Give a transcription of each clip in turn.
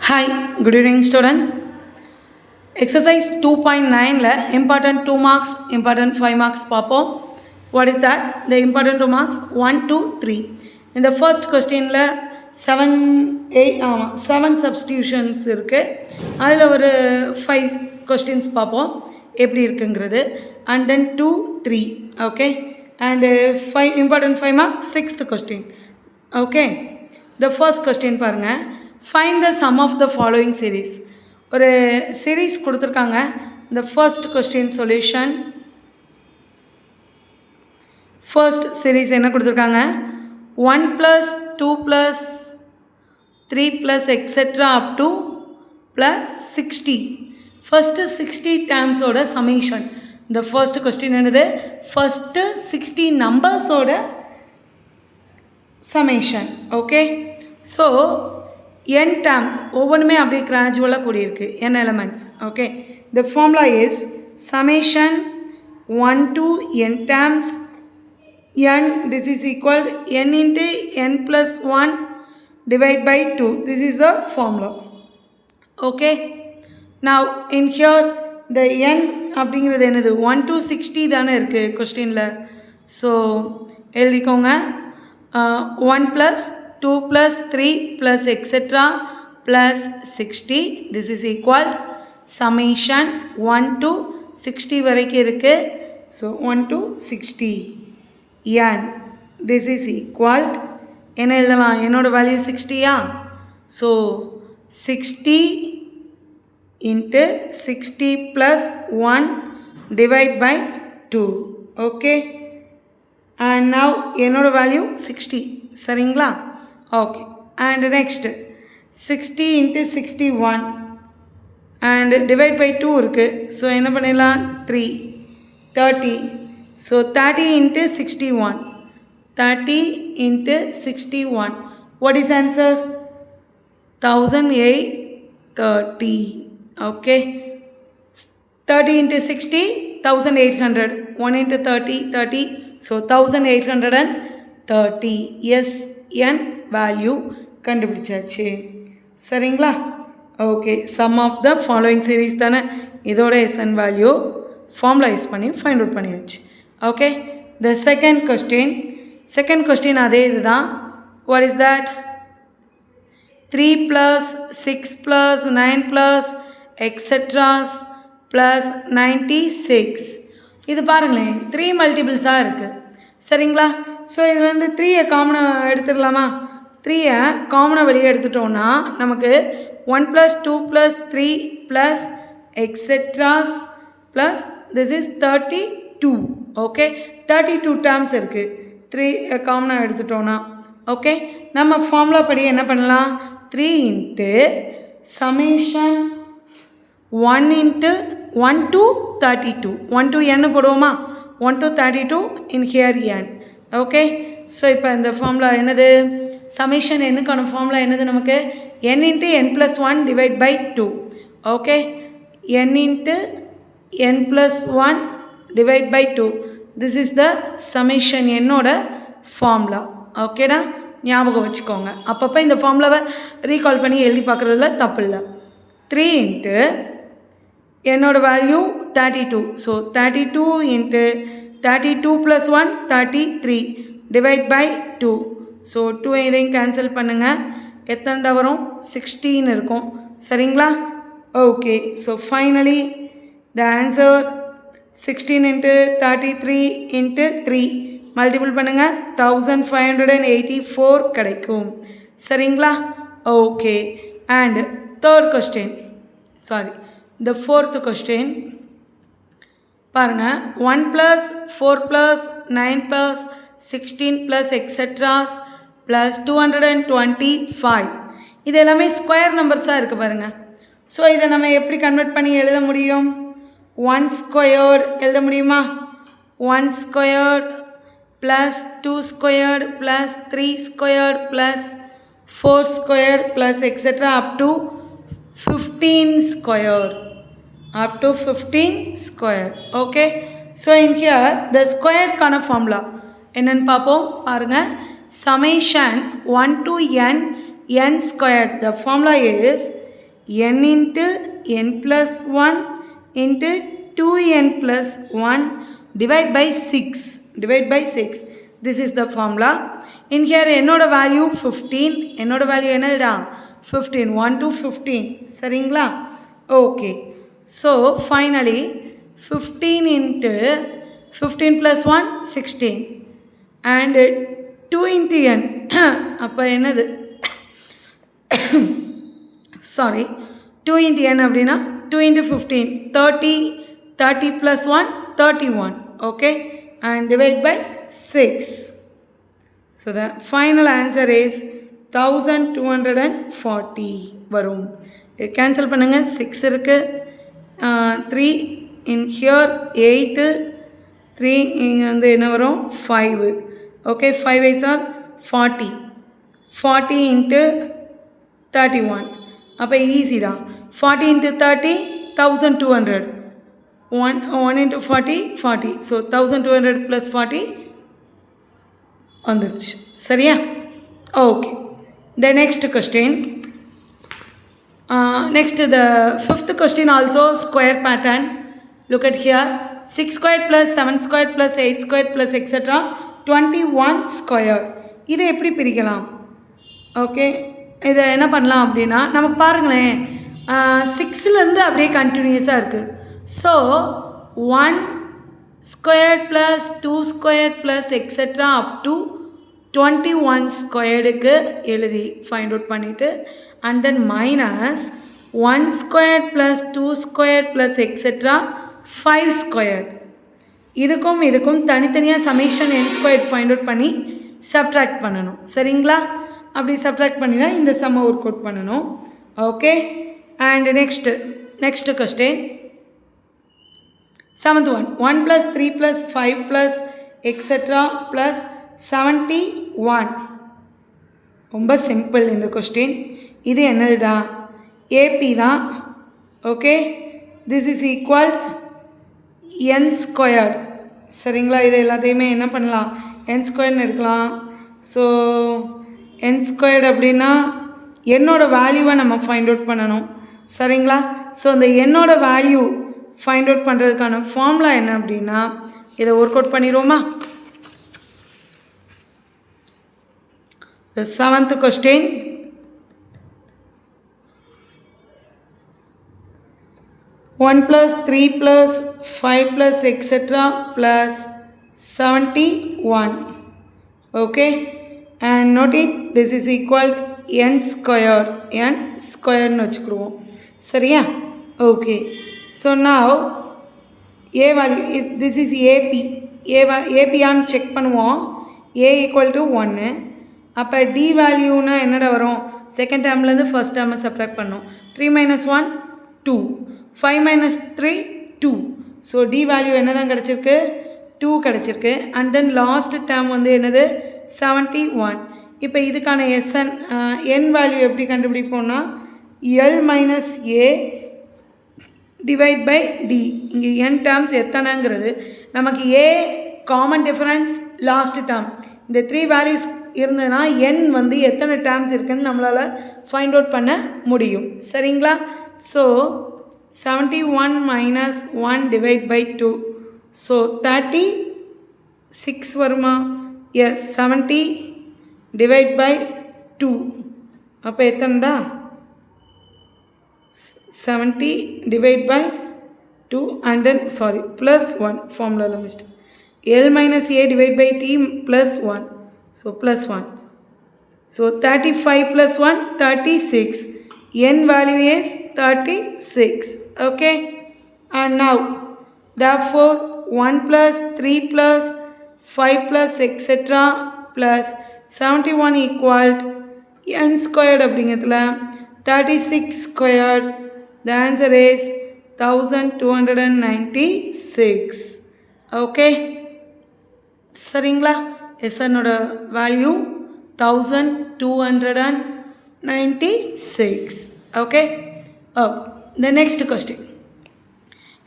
Hi, good evening students. Exercise 2.9 important 2 marks, important 5 marks பார்ப்போம். What is that? The important 2 marks 1, 2, 3. In the first question 7 substitutions இருக்கு. அதில் ஒரு 5 questions பார்ப்போம் எப்படி இருக்குங்கிறது. And then 2, 3. Okay. And 5 important 5 marks 6th question. Okay. The first question பாருங்க. Find the sum of the following series. ஒரு series கொடுத்துருக்காங்க. The first question solution. First series என்ன கொடுத்துருக்காங்க? 1 plus 2 plus 3 plus etc. up to plus 60. First 60 terms ஓட summation. The first question என்னது? First 60 numbers ஓட summation. Okay. So n terms ஒவ்வொன்றுமே அப்படியே கிராஜுவலாக கூடியிருக்கு n elements. Okay, the formula is summation 1 to n terms n, this is equal n into n plus 1 divide by 2. This is the formula. Okay, now in here the n அப்படிங்கிறது என்னது 1 to 60 தானே இருக்குது கொஸ்டினில். So எழுதிக்கோங்க 1 plus 2 plus 3 plus etc. plus 60. This is equal summation 1 to 60 வரைக்கும் இருக்கு. So 1 to 60 n. This is equal என்ன எழுதலாம்? என்னோட value 60யா? So 60 into 60 plus 1 divide by 2. Okay, and now என்னோட வேல்யூ 60 சரிங்களா? Okay, and next 60 into 61 and divide by 2 இருக்கு. So என்ன பண்ணிடலாம்? 3 30. So 30 into 61 30 into 61. What is answer? 1830. Okay, 30 into 60 1800. 1 into 30 30. So 1830. Yes, n value கண்டுபிடிச்சாச்சு சரிங்களா? Okay, sum of the following series தானே, இதோட S N value formula use பண்ணி find out பண்ணியாச்சு. Okay, the second question அதே இதுதான். What is that? 3 + 6 + 9 + etceteras plus 96. இது பாருங்களேன், 3 மல்டிபிள்ஸாக இருக்குது சரிங்களா? ஸோ இதில் வந்து 3யை காமனாக எடுத்துடலாமா? 3யை காமனாக வெளியே எடுத்துட்டோன்னா நமக்கு 1 + 2 + 3 + etceteras plus this is 32. Okay, 32 terms இருக்குது 3 காமனாக எடுத்துட்டோன்னா. ஓகே, நம்ம ஃபார்முலா படி என்ன பண்ணலாம்? 3 into summation 1 into 1 to 32. 1 to n போடுவோமா? 1 to 32 in here n. Okay, so இப்போ இந்த ஃபார்முலா என்னது? சமேஷன் என்னுக்கான ஃபார்முலா என்னது நமக்கு? n into n plus 1 divide by 2. Okay, n into n plus 1 divide by 2. This is the summation என்னோட formula. ஓகேடா, ஞாபகம் வச்சுக்கோங்க. அப்பப்போ இந்த ஃபார்முலாவை ரீகால் பண்ணி எழுதி பார்க்குறதுல தப்பு இல்லை. 3 இன்ட்டு என்னோட value 32. So 32 into 32 + 1 33 divide by 2. So 2 இதையும் கேன்சல் பண்ணுங்கள். எத்தனை வரும்? 16 இருக்கும் சரிங்களா? Okay, so finally the answer 16 into 33 into 3 multiple பண்ணுங்கள், 1584 கிடைக்கும் சரிங்களா? Okay, and third question, sorry the fourth question பாருங்கள். 1 + 4 + 9 + 16 + எக்ஸெட்ராஸ் ப்ளஸ் 225. இது எல்லாமே ஸ்கொயர் நம்பர்ஸாக இருக்குது பாருங்கள். ஸோ இதை நம்ம எப்படி கன்வெர்ட் பண்ணி எழுத முடியும்? 1 ஸ்கொயர்டு எழுத முடியுமா? 1 squared plus 2 squared plus 3 squared plus 4 squared plus etcetera up to 15 squared. Up to 15 squared. Okay, so in here the squared kind of formula என்னன்னு பார்ப்போம் பாருங்க. summation 1 to n n squared. The formula is n into n plus 1 into 2n plus 1 divide by 6. Divide by 6. This is the formula. In here என்னோட value 15. என்னோட value என்னடா 15. 1 to 15. சரிங்களா? Okay. So finally 15 into 15 plus 1 16 and 2 into n அப்போ என்னது sorry 2 into n அப்படின்னா 2 into 15 30 30 plus 1 31 okay and divide by 6. So the final answer is 1240 வரும். Cancel பண்ணுங்க 6 இருக்கு 3 in here 8 3 இங்கே வந்து என்ன வரும் 5 okay 5 8s are 40 40 into 31 அப்போ ஈஸிடா 40 into 30 1200 1 into 40 40 so 1200 plus 40 வந்துருச்சு சரியா okay the next question next the fifth question also square pattern. Look at here 6 squared plus 7 squared plus 8 squared plus etc 21 square. இதை எப்படி பிரிக்கலாம் ஓகே இதை என்ன பண்ணலாம் அப்படின்னா நமக்கு பாருங்களேன் 6லேருந்து அப்படியே கண்டினியூஸாக இருக்குது so 1 squared plus 2 squared plus etc up to 21 ஸ்கொயர்டுக்கு எழுதி ஃபைண்ட் அவுட் பண்ணிவிட்டு and then minus 1 squared plus 2 squared plus etcetera 5 squared இதுக்கும் இதுக்கும் தனித்தனியாக summation n squared find out பண்ணி சப்ட்ராக்ட் பண்ணணும் சரிங்களா அப்படி சப்ட்ராக்ட் பண்ணி தான் இந்த சம்மை ஒர்க் அவுட் பண்ணணும் okay and next question 7th one 1 plus 3 plus 5 plus etc plus 71 ரொம்ப சிம்பிள் இந்த கொஸ்டின் இது என்னதுடா ஏபி தான் okay this is equal n squared சரிங்களா இது எல்லாத்தையுமே என்ன பண்ணலாம் n ஸ்கொயர்னு இருக்கலாம் ஸோ n ஸ்கொயர்டு அப்படின்னா என்னோட வேல்யூவை நம்ம ஃபைண்ட் அவுட் பண்ணணும் சரிங்களா ஸோ அந்த என்னோட வேல்யூ ஃபைண்ட் அவுட் பண்ணுறதுக்கான ஃபார்முலா என்ன அப்படின்னா இதை ஒர்க் அவுட் பண்ணிடுவோமா The 7th question 1 plus 3 plus 5 plus etc plus 71 okay and note it this is equal n square ன்னு வச்சுக்கிடுவோம் சரியா okay so now a value this is ap ஆன்னு check பண்ணுவோம் a equal to 1 அப்போ D வேல்யூனா என்னடா வரும் second டேர்ம்லேருந்து first டேர்மை சப்ட்ராக்ட் பண்ணோம் 3 minus 1 2 5 minus 3 2 so D value என்ன தான் கிடச்சிருக்கு 2 கிடச்சிருக்கு அண்ட் தென் லாஸ்ட் டேர்ம் வந்து என்னது 71 இப்போ இதுக்கான என் வேல்யூ எப்படி கண்டுபிடிப்போம்னா L minus A divide by D இங்கே என் டேர்ம்ஸ் எத்தனைங்கிறது நமக்கு A common difference last term இந்த 3 வேல்யூஸ் இருந்ததுன்னா n வந்து எத்தனை டேர்ம்ஸ் இருக்குன்னு நம்மளால் ஃபைண்ட் அவுட் பண்ண முடியும் சரிங்களா so 71 minus 1 divide by 2 so 36 வருமா எஸ் 70 divide by 2 அப்போ எத்தனைடா 70 divide by 2 and then sorry plus 1 formula mistake L minus A divide by T plus 1 so plus 1 so 35 plus 1 36 n value is 36 okay and now therefore 1 plus 3 plus 5 plus etc plus 71 equal n squared அப்படிங்கிறதுல 36 squared the answer is 1296 okay சரிங்களா எஸ்என்னோட value 1296 okay the next question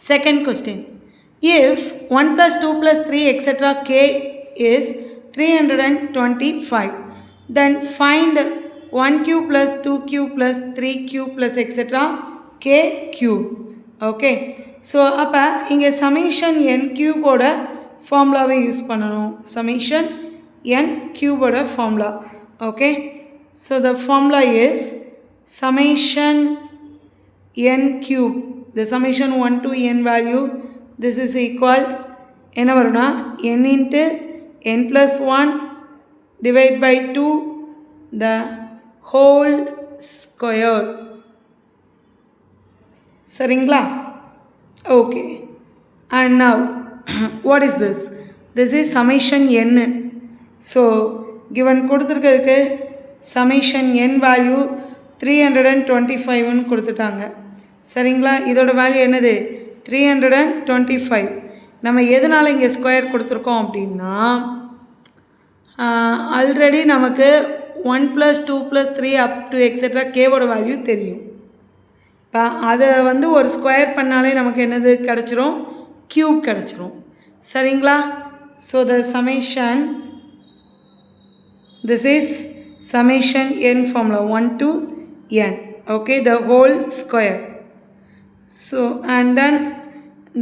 second question if 1 plus 2 plus 3 etc k is 325 then find 1 cube plus 2 cube plus 3 cube plus etc. k cube. Okay, so அப்போ இங்கே summation n கியூபோட ஃபார்முலாவை use பண்ணணும். Summation n கியூபோட ஃபார்முலா. Okay, so the formula is summation n cube, the summation 1 to n value, this is equal என்ன வரும்னா n into n plus 1 divide by 2 the whole square. சரிங்களா? okay, and now what is this? This is summation n. so given கொடுத்திருக்கிறதுக்கு summation n value 325 ன்னு கொடுத்துட்டாங்க. சரிங்களா? இதோட value என்னது? 325. நம்ம எதனால் இங்கே ஸ்கொயர் கொடுத்துருக்கோம் அப்படின்னா ஆல்ரெடி நமக்கு 1 + 2 + 3 அப் டு எக்ஸெட்ரா கேவோட வேல்யூ தெரியும். இப்போ அதை ஒரு ஸ்கொயர் பண்ணாலே நமக்கு என்னது கிடச்சிரும்? க்யூப் கிடச்சிரும். சரிங்களா? So the summation, this is summation n formula 1 to n. okay, the whole square. so and then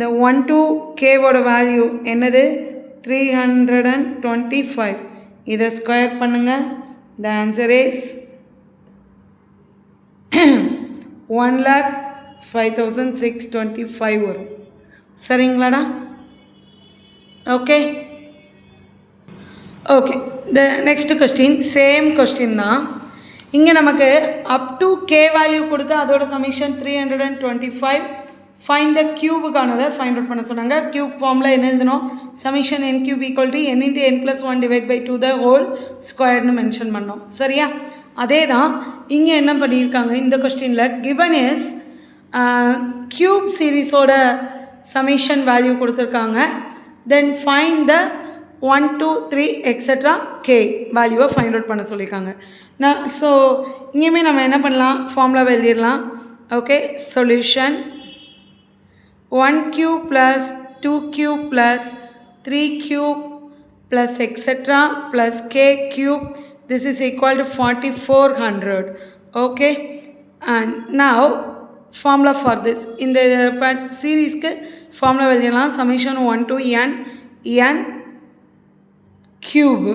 the 1 to k ஓட value என்னது? 325. இதை ஸ்கொயர் பண்ணுங்க. the answer is 1,05,625 வரும். சரிங்களாடா? Okay, okay, the next question same question தான். இங்கே நமக்கு up to K value கொடுத்து அதோட சமேஷன் 325. ஃபைண்ட் த க்யூபுக்கானதை ஃபைண்ட் அவுட் பண்ண சொன்னாங்க. க்யூப் ஃபார்மில் என்ன எழுதணும்? Summation n cube equal to n into n plus 1 divide by 2 the whole ஸ்கொயர்னு மென்ஷன் பண்ணோம். சரியா? அதே தான் இங்கே என்ன பண்ணியிருக்காங்க இந்த கொஸ்டினில். given is க்யூப் சீரீஸோட சமேஷன் வேல்யூ கொடுத்துருக்காங்க. Then find the 1 2 3 etcetera K வேல்யூவை ஃபைண்ட் அவுட் பண்ண சொல்லியிருக்காங்க. ஸோ இங்கேயுமே நம்ம என்ன பண்ணலாம்? ஃபார்முலாவை எழுதிடலாம். Okay, solution 1 cube plus 2 cube plus 3 cube plus etc. plus k cube, this is equal to 4400. okay, and now formula for this. இந்த சீரீஸ்க்கு ஃபார்முலா எழுதிடலாம். Summation 1 to n n cube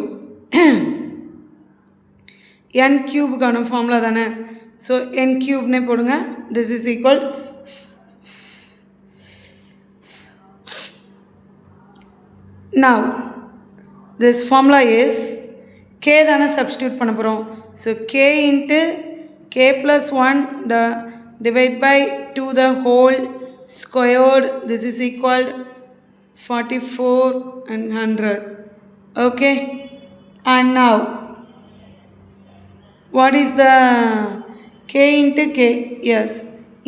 n cube-க்கான ஃபார்முலா தானே. ஸோ n cube-னே போடுங்க. this is equal now this formula is k தானே substitute பண்ண போகிறோம். So k into k plus 1 the divide by 2 the whole squared, this is equal 44 and 100. okay, and now what is the k into k? yes,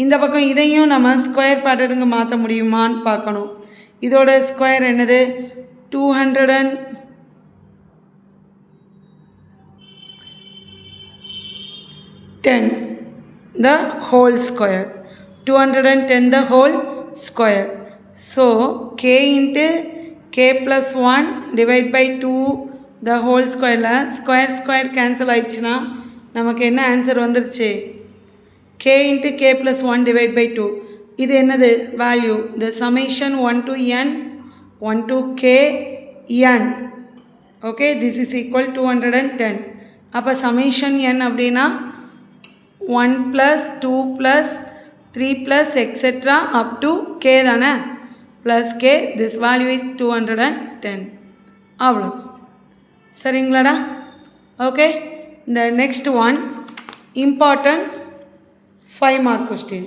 இந்த பக்கம் இதையும் நம்ம square பேட்டர்னுக்கு மாற்ற முடியுமான்னு பார்க்கணும். இதோட ஸ்கொயர் என்னது? 210 the whole square. 210 the whole square. so k into k plus 1 divide by 2 the whole square. Square cancel ஆயிடுச்சுன்னா நமக்கு என்ன ஆன்சர் வந்துருச்சு? k into k plus 1 divide by 2. இது என்னது value? the summation 1 to n 1 to k n. okay, this is equal 210. அப்போ summation n அப்படின்னா 1 plus 2 plus 3 plus etc. up to k தானே, plus k, this value is 210. அவ்வளோ. சரிங்களாடா? Okay, the next one important 5 mark question.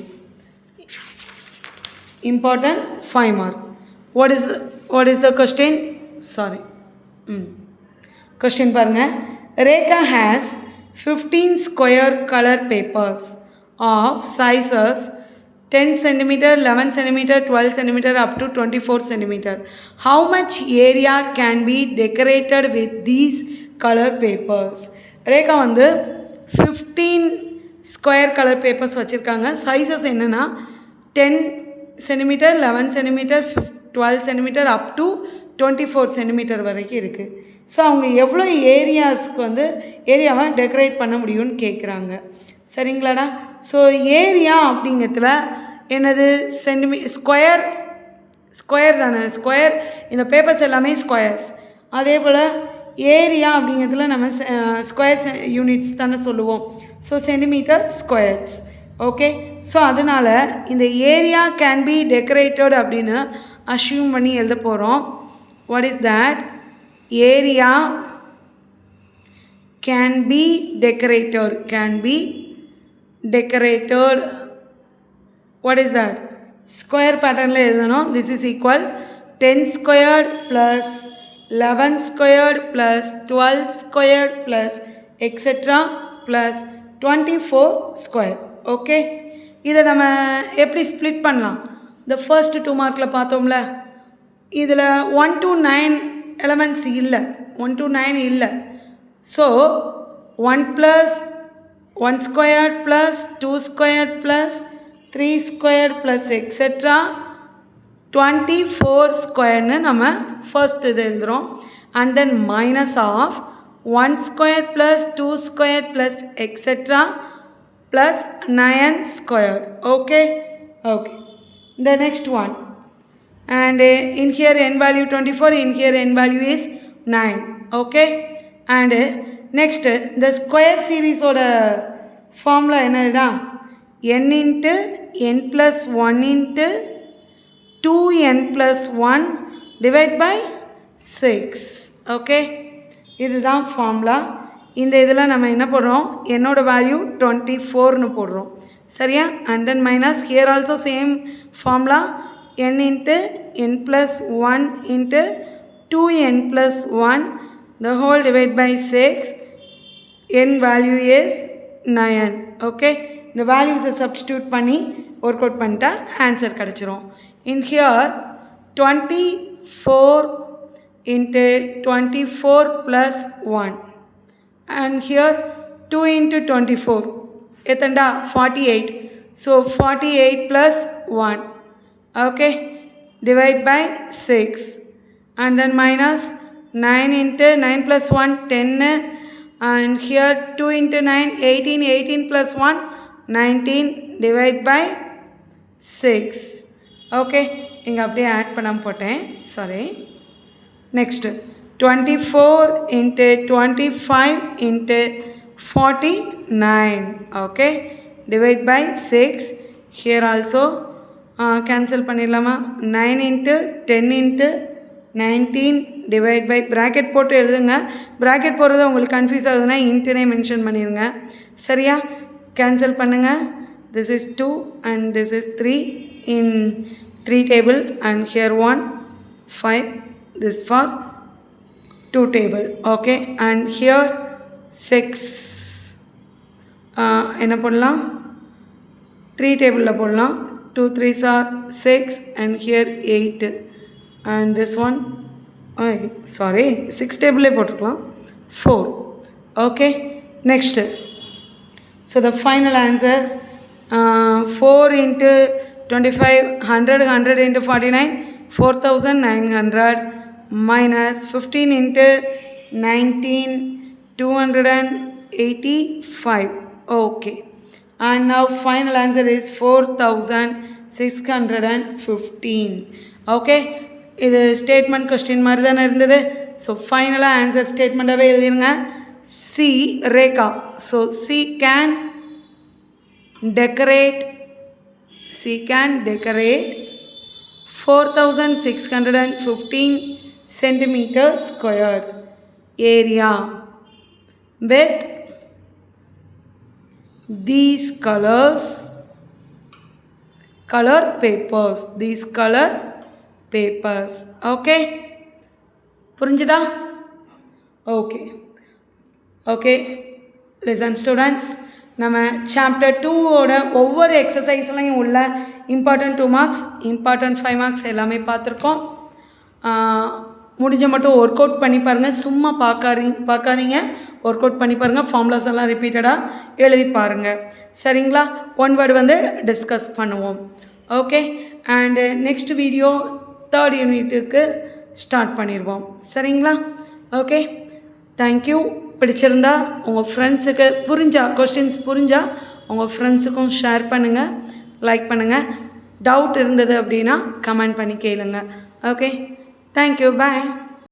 important 5 mark. what is the question? sorry, question பாருங்க. Rekha has 15 square color papers of sizes 10 cm, 11 cm, 12 cm up to 24 cm. How much area can be decorated with these color papers? Rekha 15 square colour papers வச்சுருக்காங்க. Sizes என்னென்னா 10 cm, 11 cm, 12 cm up to 24 centimetre வரைக்கும் இருக்குது. So அவங்க எவ்வளோ ஏரியாஸ்க்கு வந்து ஏரியாவை decorate பண்ண முடியும்னு கேட்குறாங்க. சரிங்களாடா? ஸோ ஏரியா அப்படிங்கிறதுல என்னது ஸ்கொயர் தானே, ஸ்கொயர். இந்த பேப்பர்ஸ் எல்லாமே ஸ்கொயர்ஸ். அதே போல் ஏரியா அப்படிங்கிறதுல நம்ம ஸ்கொயர் யூனிட்ஸ் தானே சொல்லுவோம். So centimetre squares. Okay, so அதனால் இந்த ஏரியா கேன் பி டெக்கரேட்டட் அப்படின்னு அஷ்யூம் பண்ணி எழுத போகிறோம். What is that? Area can be decorated. What is that? Square பேட்டர்னில் எழுதணும். This is equal 10 squared plus 11 squared plus 12 squared plus etcetera plus 24 square. Okay, இதை நம்ம எப்படி ஸ்ப்ளிட் பண்ணலாம்? இந்த ஃபர்ஸ்ட் 2 மார்க்கில் பார்த்தோம்ல, இதில் 1 to 9 எலமெண்ட்ஸ் இல்லை, 1 to 9 இல்லை. So 1 + 1 square plus 2 square plus 3 square plus etcetera 24 ஸ்கொயர்னு நம்ம ஃபர்ஸ்ட் இது எழுதுகிறோம். And then minus of 1 square plus 2 square plus etcetera plus 9 square. Okay, the next one. And in here n value 24, in here n value is 9. Okay, and next the square series oda formula enna? n into n plus 1 into 2n plus 1 divided by 6. Okay, இதுதான் formula. இந்த இதில் நம்ம என்ன போடுறோம்? என்னோட value 24னு போடுறோம். சரியா? And then minus here also same formula, n into n plus 1 into 2n plus 1 the whole divided by 6. n value is 9. Okay, இந்த வேல்யூஸை சப்ஸ்டியூட் பண்ணி ஒர்க் அவுட் பண்ணிட்டா ஆன்சர் கிடச்சிரும். in here 24 into 24 plus 1 and here 2 into 24 எத்தண்டா 48. so 48 plus 1. okay, divide by 6 and then minus 9 into 9 plus 1 10 and here 2 into 9 18, 18 plus 1 19 divide by 6. okay, இங்கே அப்படியே add பண்ணாமல் போட்டேன், sorry. Next 24 into 25 into 49. okay, divide by 6. here also cancel பண்ணிடலாமா? 9 into 10 into 19 divide by bracket போட்டு எழுதுங்க. Bracket போடுறது உங்களுக்கு confuse ஆகுதுன்னா இன்ட்டுனே மென்ஷன் பண்ணிடுங்க. சரியா? கேன்சல் பண்ணுங்கள். This is 2 and this is 3 in 3 table and here 1 5 this for 2 table. okay, and here 6 என்ன போடலாம்? 3 டேபிளில் போடலாம். 2 3s are 6 and here 8 and this one sorry 6 டேபிளே போட்டுக்கலாம் 4. okay, next. so the final answer 4 into 25 100 100 into 49 4900 minus 15 into 19 285. okay, and now final answer is 4615. okay, இது statement question மாதிரி தானே இருந்தது. So ஃபைனலாக ஆன்சர் ஸ்டேட்மெண்ட்டாகவே எழுதிருங்க. C Rekha. So she can decorate 4615 centimeter squared area with these color papers. okay, புரிஞ்சுதா? Okay listen students, நம்ம chapter 2ஓட ஒவ்வொரு எக்ஸசைஸ்லையும் உள்ள இம்பார்ட்டன்ட் 2 மார்க்ஸ் இம்பார்ட்டன்ட் 5 மார்க்ஸ் எல்லாமே பார்த்துருக்கோம். முடிஞ்ச மட்டும் ஒர்க் அவுட் பண்ணி பாருங்கள். சும்மா பார்க்காதீங்க, ஒர்க் அவுட் பண்ணி பாருங்கள். ஃபார்முலாஸ் எல்லாம் ரிப்பீட்டடாக எழுதி பாருங்கள். சரிங்களா? 1 வேர்டு வந்து டிஸ்கஸ் பண்ணுவோம். Okay, and next video 3rd யூனிட்டுக்கு ஸ்டார்ட் பண்ணிடுவோம். சரிங்களா? Okay, thank you. பிடிச்சிருந்தா உங்கள் ஃப்ரெண்ட்ஸுக்கு கொஸ்டின்ஸ் புரிஞ்சால் உங்கள் ஃப்ரெண்ட்ஸுக்கும் ஷேர் பண்ணுங்கள், லைக் பண்ணுங்கள். டவுட் இருந்தது அப்படின்னா கமெண்ட் பண்ணி கேளுங்க. ஓகே, தேங்க்யூ, பாய்.